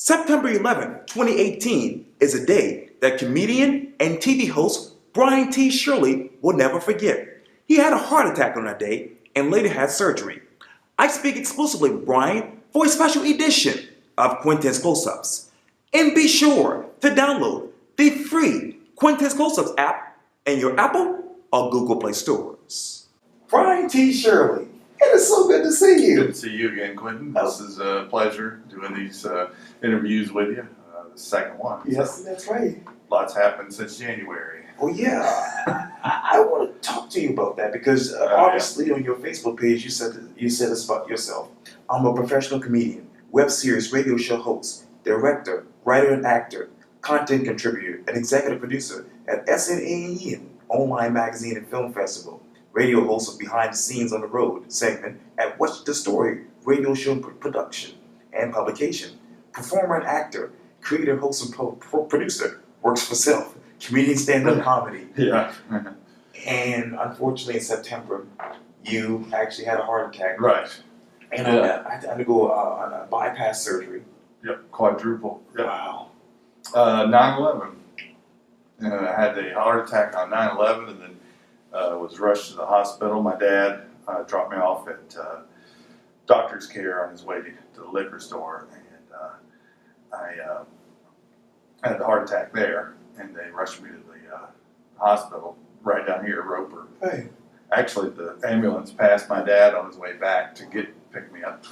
September 11th, 2018 is a day that comedian and TV host Brian T. Shirley will never forget. He had a heart attack on that day and later had surgery. I speak exclusively with Brian for a special edition of Quintin's Close-Ups. And be sure to download the free Quintin's Close-Ups app in your Apple or Google Play stores. Brian T. Shirley, it is so good to see you. Good to see you again, Quintin. This is a pleasure doing these interviews with you. The second one. Yes, that's right. Lots happened since January. Well, yeah, I want to talk to you about that because obviously on your Facebook page you said this about yourself. I'm a professional comedian, web series radio show host, director, writer and actor, content contributor, and executive producer at SNAE, an online magazine and film festival, radio host of Behind the Scenes on the Road segment at What's the Story radio show production and publication, performer and actor, creator, host, and producer, works for self. Comedian stand-up comedy. Yeah. And unfortunately in September, you actually had a heart attack. Right. And I had to undergo on a bypass surgery. Yep. Quadruple. Yep. Wow. 9/11. I had the heart attack on 9/11 and then was rushed to the hospital. My dad dropped me off at doctor's care on his way to the liquor store. And I had the heart attack there. And they rushed me to the hospital right down here at Roper. Hey. Actually, the ambulance passed my dad on his way back to pick me up.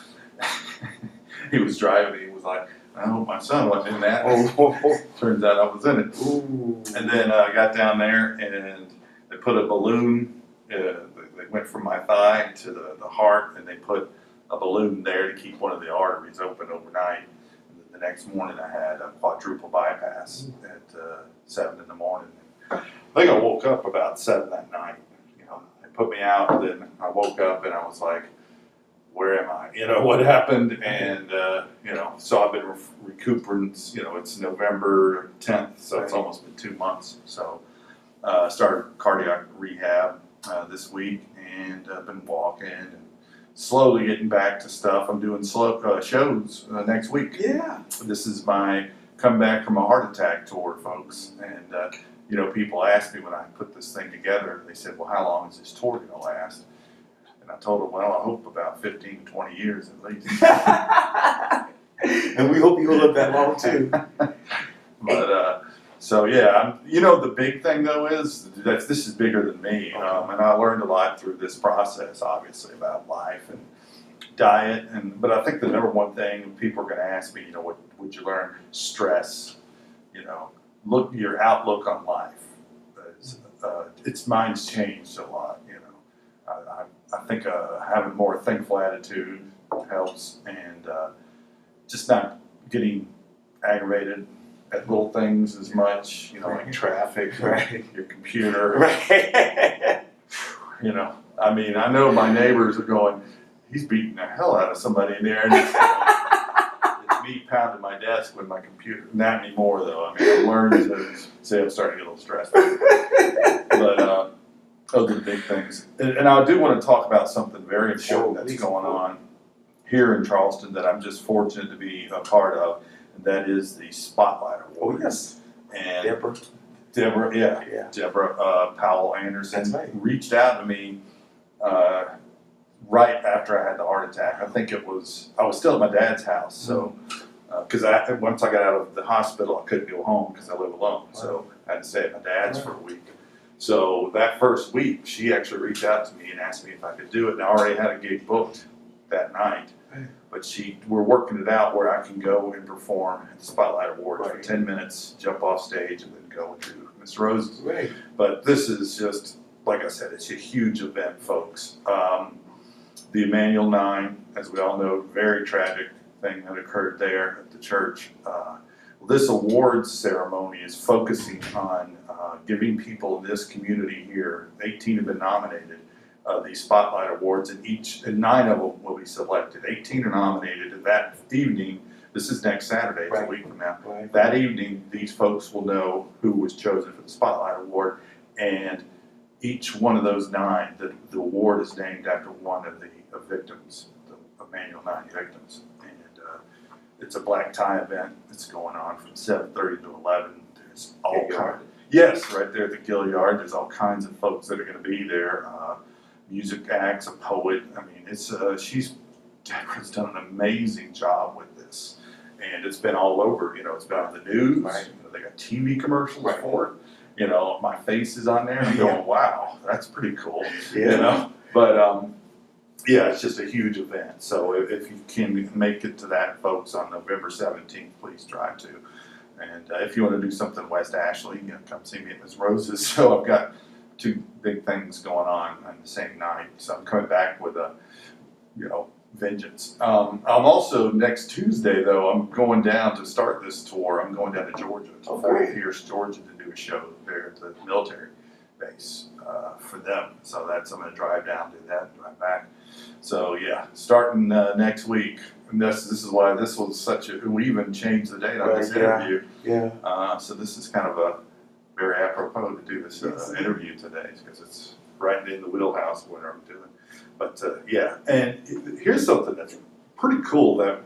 He was driving. He was like, "I hope my son wasn't in that." Oh. Turns out I was in it. Ooh. And then I got down there, and they put a balloon. They went from my thigh to the heart, and they put a balloon there to keep one of the arteries open overnight. The next morning I had a quadruple bypass at 7 in the morning. I think I woke up about 7 that night. You know, they put me out, and then I woke up and I was like, where am I? You know, what happened? And, you know, so I've been recuperating, you know, it's November 10th, so it's almost been 2 months. So I started cardiac rehab this week, and I've been walking and slowly getting back to stuff. I'm doing shows next week. Yeah. This is my comeback from a heart attack tour, folks. And, you know, people ask me when I put this thing together, they said, well, how long is this tour going to last? And I told them, well, I hope about 15 to 20 years at least. And we hope you'll live that long, too. But, so yeah, you know, the big thing though is this is bigger than me, and I learned a lot through this process, obviously, about life and diet. But I think the number one thing people are going to ask me, you know, what would you learn? Stress. You know, your outlook on life. Mine's changed a lot. You know, I think having a more thankful attitude helps, and just not getting aggravated at little things as much, you know, like traffic, your computer. You know, I mean, I know my neighbors are going, he's beating the hell out of somebody in there. And it's me pounding my desk with my computer. Not anymore, though. I mean, I learned to say I'm starting to get a little stressed. But those are the big things. And I do want to talk about something very important that's going on here in Charleston that I'm just fortunate to be a part of. And that is the Spotlight Award. Oh, yes. And Deborah, yeah. Deborah Powell Anderson reached out to me right after I had the heart attack. I think I was still at my dad's house. So, because once I got out of the hospital, I couldn't go home because I live alone. So I had to stay at my dad's for a week. So that first week, she actually reached out to me and asked me if I could do it. And I already had a gig booked that night. But we're working it out where I can go and perform at the Spotlight Awards for 10 minutes, jump off stage, and then go to Miss Rose's. Right. But this is just, like I said, it's a huge event, folks. The Emmanuel 9, as we all know, very tragic thing that occurred there at the church. This awards ceremony is focusing on giving people in this community here, 18 have been nominated, these Spotlight Awards, and 9 of them will be selected. 18 are nominated, and that evening, this is next Saturday, it's a week from now, that evening, these folks will know who was chosen for the Spotlight Award, and each one of those 9, the award is named after one of the victims, the Emmanuel 9 victims. And it's a black tie event that's going on from 7:30 to 11. There's all Gilliard. kinds. Yes, right there at the Gilliard. There's all kinds of folks that are going to be there. Music acts, a poet. I mean, Deborah's done an amazing job with this, and it's been all over. It's been on the news. Right. They got TV commercials Right. for it. My face is on there. I'm going, wow, that's pretty cool. Yeah. But yeah, it's just a huge event. So if you can make it to that, folks, on November 17th, please try to. And if you want to do something in West Ashley, come see me at Ms. Rose's. So I've got two big things going on the same night. So I'm coming back with a, vengeance. I'm also, next Tuesday, though, I'm going down to start this tour. I'm going down to Georgia, to Fort Pierce, Georgia, to do a show there at the military base for them. So I'm going to drive down, do that, and drive back. So yeah, starting next week. And this is why this was we even changed the date on this interview. Yeah. So this is kind of a very apropos to do this interview today, because it's right in the wheelhouse of what I'm doing. But yeah, and here's something that's pretty cool that,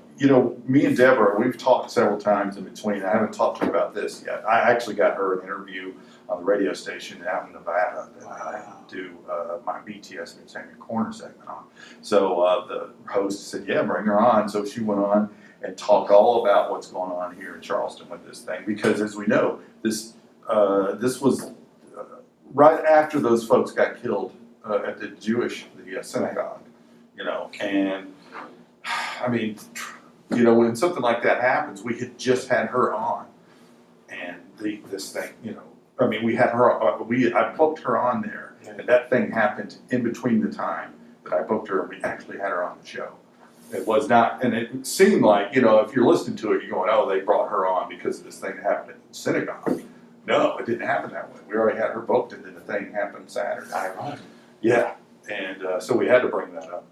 me and Deborah, we've talked several times in between. I haven't talked to her about this yet. I actually got her an interview on the radio station out in Nevada that I do my BTS Entertainment Corner segment on. So the host said, yeah, bring her on. So she went on and talked all about what's going on here in Charleston with this thing. Because as we know, this was right after those folks got killed at the synagogue, and I mean, when something like that happens, we had just had her on, and this thing, I mean, we had her, I booked her on there, and that thing happened in between the time that I booked her and we actually had her on the show. It was not, and it seemed like, if you're listening to it, you're going, oh, they brought her on because this thing happened in the synagogue. No, it didn't happen that way. We already had her booked, and then the thing happened Saturday. Ironic. Yeah, and so we had to bring that up.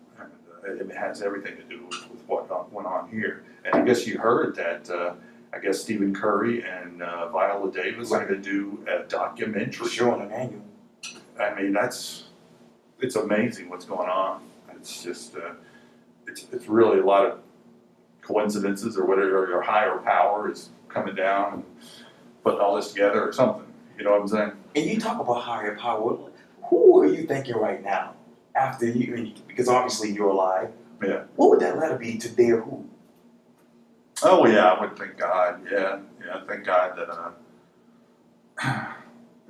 And it has everything to do with what went on here. And I guess you heard that, I guess Stephen Curry and Viola Davis are going to do a documentary. Sure, on an annual. I mean, it's amazing what's going on. It's just, it's really a lot of coincidences or whatever, your higher power is coming down and putting all this together or something. You know what I'm saying? And you talk about higher power. Who are you thinking right now? After because obviously you're alive. Yeah. What would that letter be to their who? Oh yeah, I would thank God. Yeah, thank God that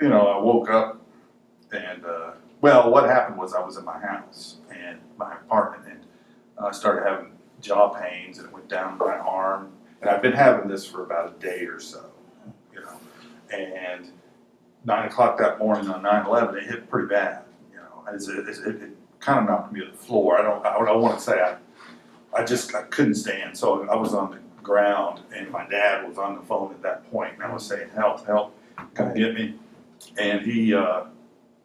I woke up and well, what happened was I was in my house and my apartment, and I started having jaw pains, and it went down my arm, and I've been having this for about a day or so, and 9 o'clock that morning on 9/11, it hit pretty bad, it kind of knocked me to the floor. I don't want to say I couldn't stand, so I was on the ground, and my dad was on the phone at that point, and I was saying, help, come get me, and he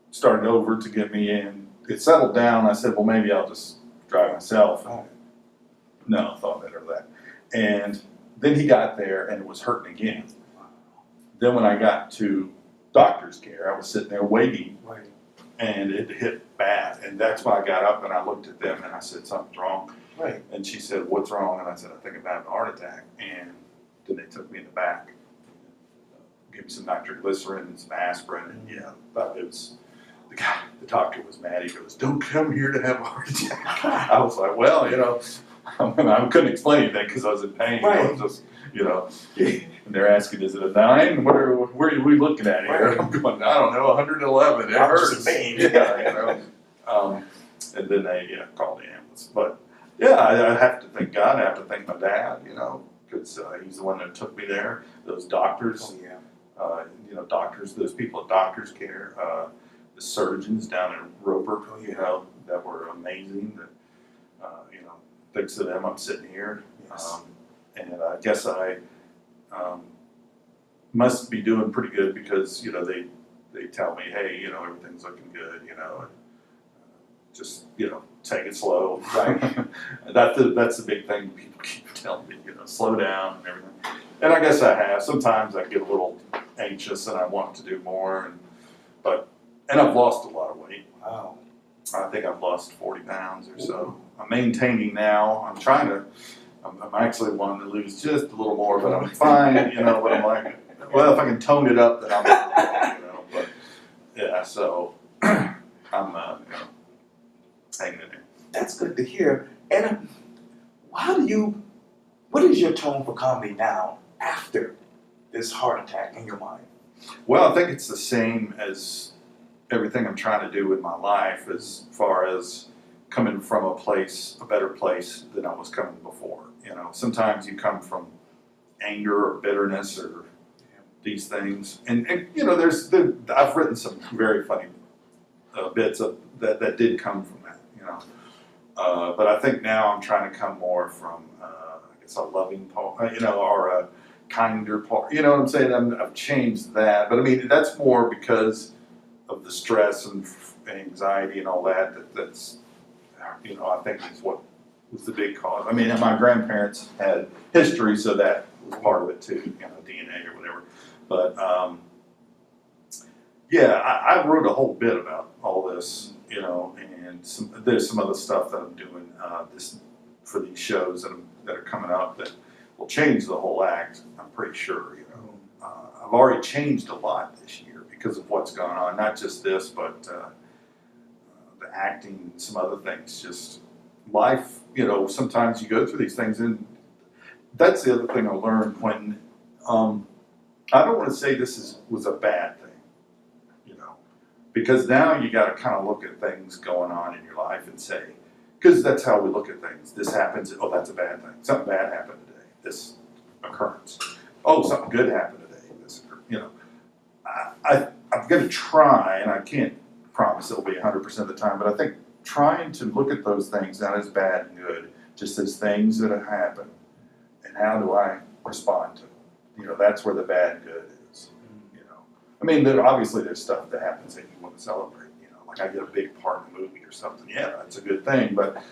started over to get me in. It settled down. I said, well, maybe I'll just drive myself. No, thought better of that. And then he got there, and it was hurting again. Then when I got to doctor's care, I was sitting there waiting, and it hit bad. And that's when I got up and I looked at them and I said, something's wrong. And she said, what's wrong? And I said, I think I'm having a heart attack. And then they took me in the back, gave me some nitroglycerin and some aspirin, and but it was, the doctor was mad. He goes, don't come here to have a heart attack. I was like, well, I couldn't explain anything because I was in pain. I was just, and they're asking, is it a 9? Where are we looking at here? I'm going, I don't know, 111. It hurts. And then they called the ambulance. But I have to thank God. I have to thank my dad, because he's the one that took me there. Those doctors, doctors, those people at doctor's care, the surgeons down in Roper, that were amazing. That, thanks to them, I'm sitting here. And I guess I must be doing pretty good because, they tell me, hey, everything's looking good, and just, take it slow. That's the big thing people keep telling me, slow down and everything. And I guess I have. Sometimes I get a little anxious and I want to do more, and I've lost a lot of weight. Wow. I think I've lost 40 pounds or so. I'm maintaining now. I'm trying to I'm actually wanting to lose just a little more, but I'm fine, you know, but I'm like, well, if I can tone it up, then I'm, you know, but, yeah, so, I'm, you know, hanging in there. That's good to hear. And what is your tone for comedy now after this heart attack in your mind? Well, I think it's the same as everything I'm trying to do with my life as far as coming from a better place than I was coming before. You know, sometimes you come from anger or bitterness or these things. And you know, I've written some very funny bits that did come from that, you know. But I think now I'm trying to come more from, I guess, a loving part, you know, or a kinder part. You know what I'm saying? I've changed that. But I mean, that's more because of the stress and anxiety and all that. That's, you know, I think is what was the big cause. I mean, my grandparents had history, so that was part of it too, you know, DNA or whatever. But yeah, I wrote a whole bit about all this, you know, and there's some other stuff that I'm doing this for these shows that are coming up that will change the whole act. I'm pretty sure, you know. I've already changed a lot this year because of what's going on. Not just this, but the acting and some other things. Just life, you know. Sometimes you go through these things, and that's the other thing I learned, Quintin. I don't want to say this was a bad thing, you know, because now you got to kind of look at things going on in your life and say, because that's how we look at things. This happens. Oh, that's a bad thing. Something bad happened today. This occurrence. Oh, something good happened today. This, you know, I'm going to try, and I can't promise it'll be 100% of the time, but I think trying to look at those things not as bad and good, just as things that have happened, and how do I respond to them? You know, that's where the bad and good is. You know, I mean, obviously there's stuff that happens that you want to celebrate. You know, like I get a big part in a movie or something. Yeah, that's a good thing. But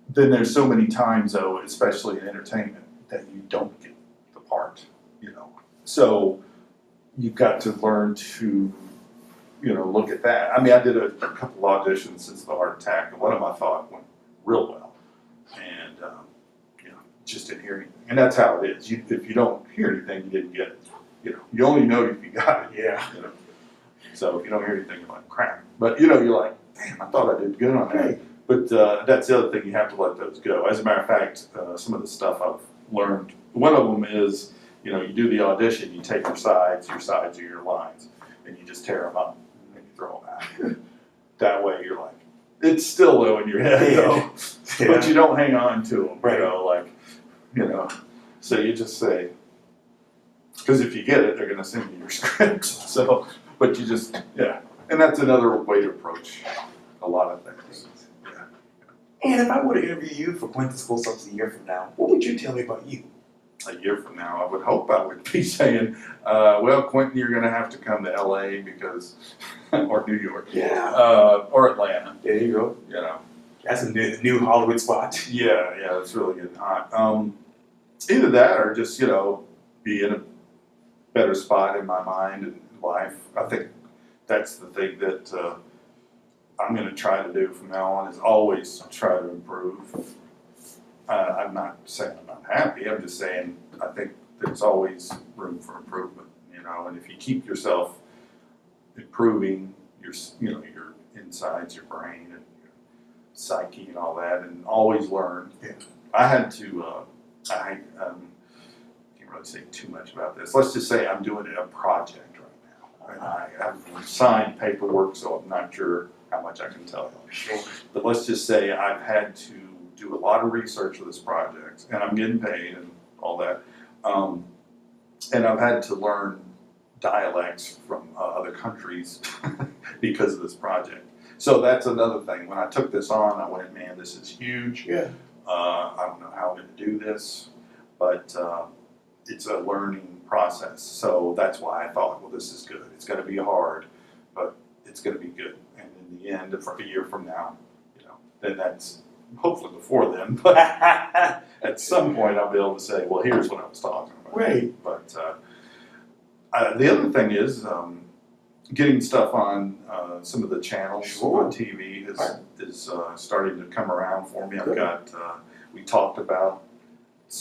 then there's so many times, though, especially in entertainment, that you don't get the part. You know, so you've got to learn to, you know, look at that. I mean, I did a couple auditions since the heart attack, and one of them I thought went real well, and you know, just didn't hear anything. And that's how it is. If you don't hear anything, you didn't get it. You know, you only know if you got it. Yeah. You know, so if you don't hear anything, you're like, crap. But you know, you're like, damn, I thought I did good on that. But that's the other thing, you have to let those go. As a matter of fact, some of the stuff I've learned, one of them is, you know, you do the audition, you take your sides are your lines, and you just tear them up and you throw them out. That way you're like, it's still low in your head, though, but you don't hang on to them, you know, like, you know. So you just say, because if you get it, they're going to send you your script. So, but you just, yeah. And that's another way to approach a lot of things. Yeah. And if I were to interview you for Quintin's Close-Ups a year from now, what would you tell me about you? A year from now, I would hope I would be saying, well, Quintin, you're going to have to come to LA because, or New York. Yeah. Or Atlanta. There you go. You know. That's a new Hollywood spot. Yeah, it's really getting hot. Either that or just, you know, be in a better spot in my mind and life. I think that's the thing that I'm going to try to do from now on is always try to improve. I'm not saying I'm not happy. I'm just saying I think there's always room for improvement, you know. And if you keep yourself improving your insides, your brain, and your psyche, and all that, and always learn. Yeah. I had to. I can't really say too much about this. Let's just say I'm doing a project right now, and I have signed paperwork, so I'm not sure how much I can tell you. Sure. But let's just say I've had to do a lot of research for this project, and I'm getting paid and all that. And I've had to learn dialects from other countries because of this project. So that's another thing. When I took this on, I went, man, this is huge. Yeah. I don't know how I'm going to do this, but it's a learning process. So that's why I thought, well, this is good. It's going to be hard, but it's going to be good. And in the end, a year from now, you know, then that's hopefully before then, but at some point I'll be able to say, well, here's what I was talking about. Right. But the other thing is getting stuff on some of the channels on TV is starting to come around for me. I've got, we talked about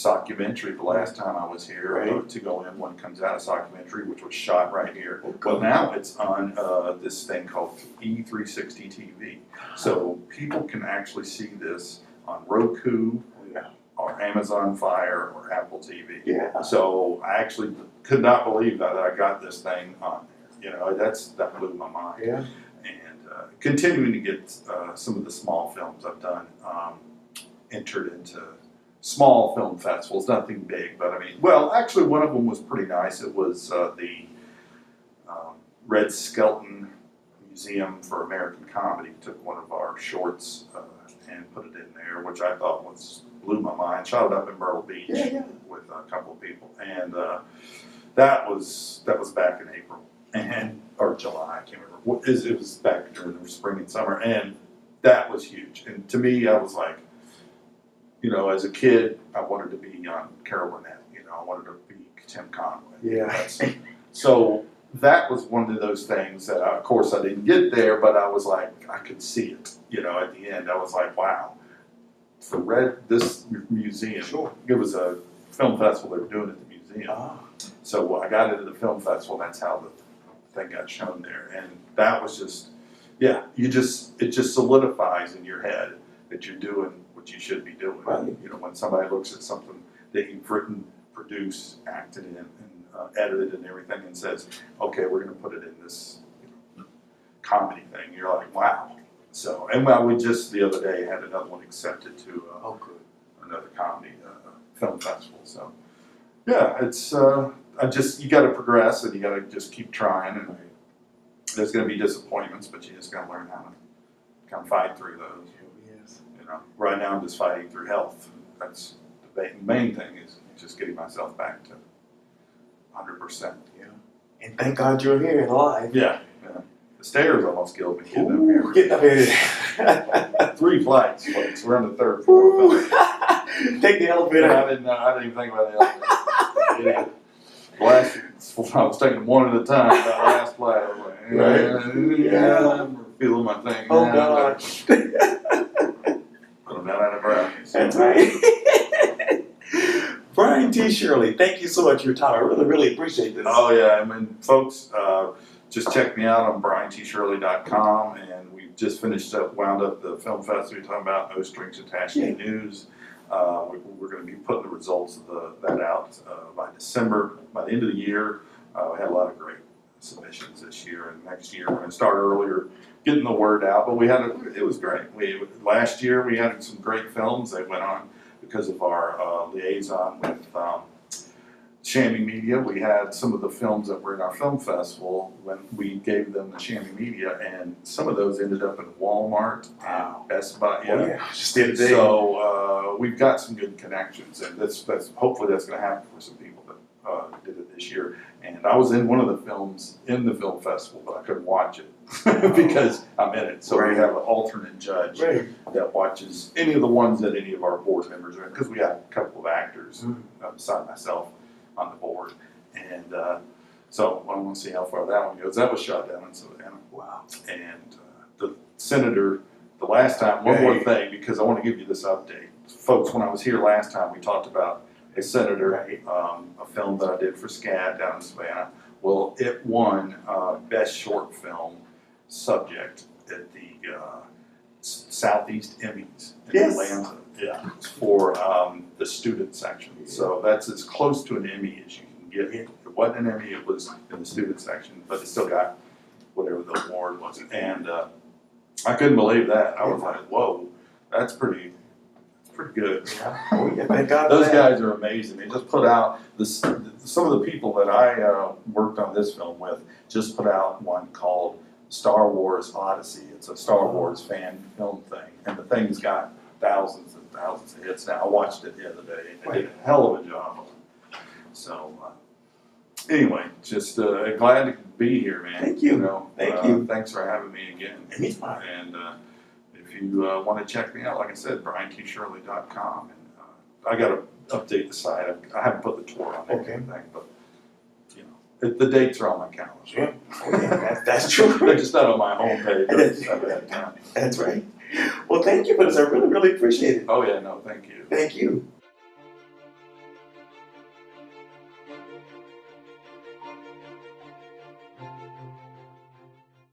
Documentary the last time I was here, Right. to go in when it comes out, a documentary, which was shot right here. Okay. Well, now it's on this thing called E360 TV. So people can actually see this on Roku, Yeah. or Amazon Fire, or Apple TV. Yeah. So I actually could not believe that I got this thing on there. You know, that blew my mind. Yeah. And continuing to get some of the small films I've done entered into small film festivals, nothing big, but I mean, well, actually one of them was pretty nice. It was the Red Skelton Museum for American Comedy took one of our shorts and put it in there, which I thought blew my mind. Shot it up in Myrtle Beach with a couple of people, and that was back in April or July, I can't remember. It was back during the spring and summer, and that was huge. And to me, I was like, you know, as a kid, I wanted to be on Carol Burnett. You know, I wanted to be Tim Conway. Yeah. So that was one of those things that, of course, I didn't get there, but I was like, I could see it. You know, at the end, I was like, wow. For this museum, Sure. it was a film festival they were doing at the museum. Ah. So I got into the film festival. That's how the thing got shown there, and that was just, yeah. It just solidifies in your head that you're doing what you should be doing. Right. You know, when somebody looks at something that you've written, produced, acted in, and edited and everything, and says, okay, we're going to put it in this comedy thing, you're like, wow. So, and we just the other day had another one accepted to Oh, good. another comedy film festival. So, yeah, it's you got to progress, and you got to just keep trying, and there's going to be disappointments, but you just got to learn how to kind of fight through those. Yes. You know, right now I'm just fighting through health. That's the main thing, is just getting myself back to 100%. Yeah. And thank God you're here and alive. Yeah. The stairs almost killed me getting up here. Ooh, getting up here. 3 flights, folks. We're on the 3rd floor. Ooh. Take the elevator. I didn't even think about the elevator. I was taking one at a time. That last flight, I was like, Yeah. I'm feeling my thing. Oh, gosh. But I'm not out of breath. That's right. Brian T. Shirley, thank you so much for your time. I really, really appreciate this. Oh, yeah. I mean, folks, just check me out on briantshirley.com, and we just wound up the film festival we're talking about, No Strings Attached News. We're going to be putting the results of that out by December, by the end of the year. We had a lot of great submissions this year, and next year we're going to start earlier, getting the word out. But it was great. Last year we had some great films that went on because of our liaison with Chamois Media. We had some of the films that were in our film festival when we gave them the Chamois Media, and some of those ended up in Walmart and Best Buy. Oh, yeah. Just the other day. So we've got some good connections, and hopefully that's going to happen for some people that did it this year. And I was in one of the films in the film festival, but I couldn't watch it because I'm in it. So we have an alternate judge that watches any of the ones that any of our board members are in, because we have a couple of actors beside myself on the board. And so I want to see how far that one goes. That was shot down in Savannah. Wow. And the senator, the last time, one more thing, because I want to give you this update. Folks, when I was here last time, we talked about a senator, a film that I did for SCAD down in Savannah. Well, it won Best Short Film subject at the Southeast Emmys in Atlanta. Yeah, for the student section. So that's as close to an Emmy as you can get. It wasn't an Emmy, it was in the student section, but it still got whatever the award was. And I couldn't believe that. I was like, whoa, that's pretty good. Oh, yeah, thank God. Those guys are amazing. They just put out some of the people that I worked on this film with just put out one called Star Wars Odyssey. It's a Star Wars fan film thing, and the thing's got thousands and thousands of hits now. I watched it the other day, and they did a hell of a job. So anyway, just glad to be here, man. Thank you. Thank you. Thanks for having me again. Anytime. And if you want to check me out, like I said, briantshirley.com. And I got to update the site. I haven't put the tour on there or anything, but you know, the dates are on my calendar. Yeah. Oh, yeah, that's true. They're just not on my homepage. That's right. Well, thank you for this. I really, really appreciate it. Oh yeah, no, thank you. Thank you.